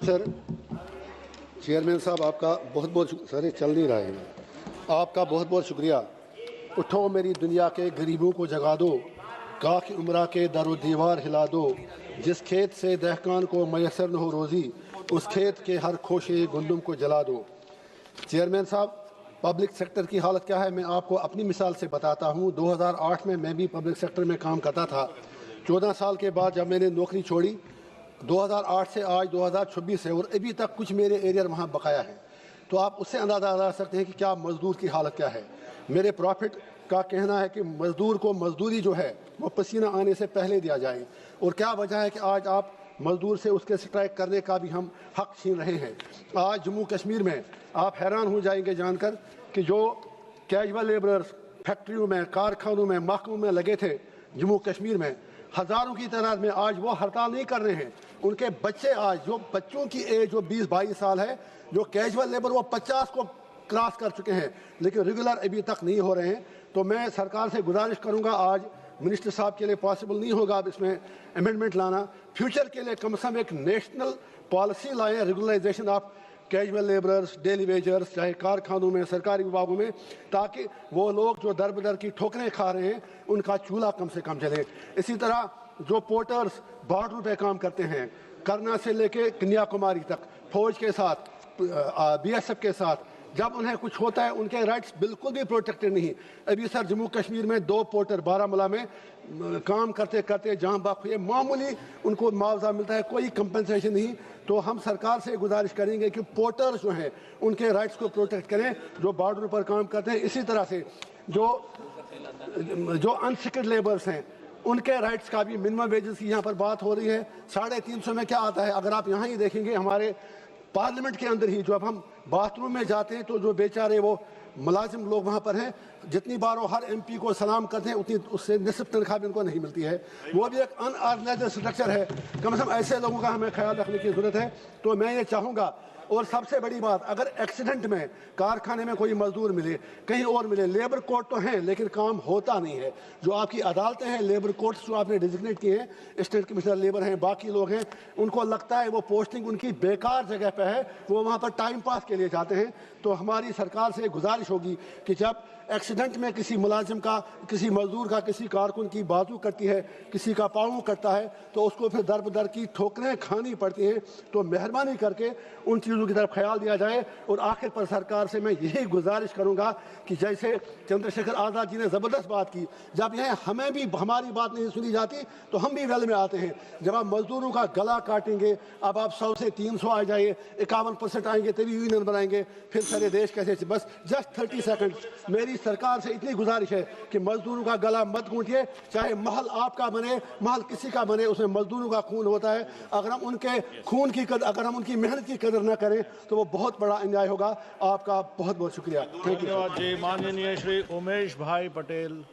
Sir chairman साहब आपका बहुत बहुत सर चल नहीं रहा है आपका बहुत बहुत शुक्रिया। उठो मेरी दुनिया के गरीबों को जगा दो, काख उम्रा के दरो दीवार हिला दो। जिस खेत से दहकान को मैसर न हो रोज़ी, उस खेत के हर खोशे गुंदुम को जला दो। चेयरमैन साहब, पब्लिक सेक्टर की हालत क्या है मैं आपको अपनी मिसाल से बताता हूँ। 2008 में मैं भी पब्लिक सेक्टर में काम करता था। 14 साल के बाद जब मैंने नौकरी छोड़ी, 2008 से आज 2026 है और अभी तक कुछ मेरे एरिया वहाँ बकाया है। तो आप उससे अंदाज़ा लगा सकते हैं कि क्या मज़दूर की हालत क्या है। मेरे प्रॉफिट का कहना है कि मज़दूर को मज़दूरी जो है वो पसीना आने से पहले दिया जाए, और क्या वजह है कि आज आप मज़दूर से उसके स्ट्राइक करने का भी हम हक छीन रहे हैं। आज जम्मू कश्मीर में आप हैरान हो जाएंगे जानकर कि जो कैजुअल लेबरर्स फैक्ट्रियों में, कारखानों में, महकमों में लगे थे जम्मू कश्मीर में, हज़ारों की तादाद में आज वो हड़ताल नहीं कर रहे हैं। उनके बच्चे आज, जो बच्चों की एज जो 20-22 साल है, जो कैजुअल लेबर वो 50 को क्रॉस कर चुके हैं, लेकिन रेगुलर अभी तक नहीं हो रहे हैं। तो मैं सरकार से गुजारिश करूंगा, आज मिनिस्टर साहब के लिए पॉसिबल नहीं होगा अब इसमें अमेंडमेंट लाना, फ्यूचर के लिए कम से कम एक नेशनल पॉलिसी लाएं, regularisation of casual labourers, daily wagers, चाहे कारखानों में, सरकारी विभागों में, ताकि वो लोग जो दर बदर की ठोकरें खा रहे हैं उनका चूल्हा कम से कम जले। इसी तरह जो पोर्टर्स बॉर्डर पे काम करते हैं, करना से लेके कन्याकुमारी तक, फौज के साथ, बीएसएफ के साथ, जब उन्हें कुछ होता है उनके राइट्स बिल्कुल भी प्रोटेक्टेड नहीं। अभी सर जम्मू कश्मीर में 2 पोर्टर बारामूला में काम करते करते जहाँ बाक हुए, मामूली उनको मुआवजा मिलता है, कोई कंपनसेशन नहीं। तो हम सरकार से गुजारिश करेंगे कि पोर्टर्स जो हैं उनके राइट्स को प्रोटेक्ट करें जो बॉर्डर पर काम करते हैं। इसी तरह से जो अनस्किल्ड लेबर्स हैं उनके राइट्स का भी मिनिमम वेजेस की यहाँ पर बात हो रही है। 350 में क्या आता है, अगर आप यहाँ ही देखेंगे हमारे पार्लियामेंट के अंदर ही, जब हम बाथरूम में जाते हैं तो जो बेचारे वो मुलाजिम लोग वहाँ पर हैं, जितनी बार वो हर एमपी को सलाम करते हैं उतनी उससे निस्फ तनख्वाह भी उनको नहीं मिलती है। वो भी एक अनऑर्गेनाइज्ड स्ट्रक्चर है। कम से कम ऐसे लोगों का हमें ख्याल रखने की ज़रूरत है। तो मैं ये चाहूँगा, और सबसे बड़ी बात, अगर एक्सीडेंट में कारखाने में कोई मजदूर मिले, कहीं और मिले, लेबर कोर्ट तो हैं लेकिन काम होता नहीं है। जो आपकी अदालतें हैं, लेबर कोर्ट्स जो आपने डिजिग्नेट किए हैं, स्टेट कमिश्नर लेबर हैं, बाकी लोग हैं, उनको लगता है वो पोस्टिंग उनकी बेकार जगह पे है, वो वहाँ पर टाइम पास के लिए जाते हैं। तो हमारी सरकार से गुजारिश होगी कि जब एक्सीडेंट में किसी मुलाजिम का, किसी मजदूर का, किसी कारकुन की बाजू कटती है, किसी का पाँव कटता है, तो उसको फिर दर बदर की ठोकरें खानी पड़ती हैं। तो मेहरबानी करके उन चीज़ों की तरफ ख्याल दिया जाए। और आखिर पर सरकार से मैं यही गुजारिश करूंगा कि जैसे चंद्रशेखर आज़ाद जी ने ज़बरदस्त बात की, जब यह हमें भी हमारी बात नहीं सुनी जाती तो हम भी वेल में आते हैं। जब आप मजदूरों का गला काटेंगे, अब आप 100 से 300 आ जाइए, 51% आएंगे तभी यूनियन बनाएंगे, फिर सारे देश कैसे। बस जस्ट 30 सेकंड मेरी सरकार से इतनी गुजारिश है कि मजदूरों का गला मत घूंटिए, चाहे महल आपका बने, महल किसी का बने, उसमें मजदूरों का खून होता है। अगर हम उनके खून की कदर, अगर हम उनकी मेहनत की कदर न करें तो वो बहुत बड़ा अन्याय होगा। आपका बहुत बहुत शुक्रिया। धन्यवाद जी। माननीय श्री उमेश भाई पटेल।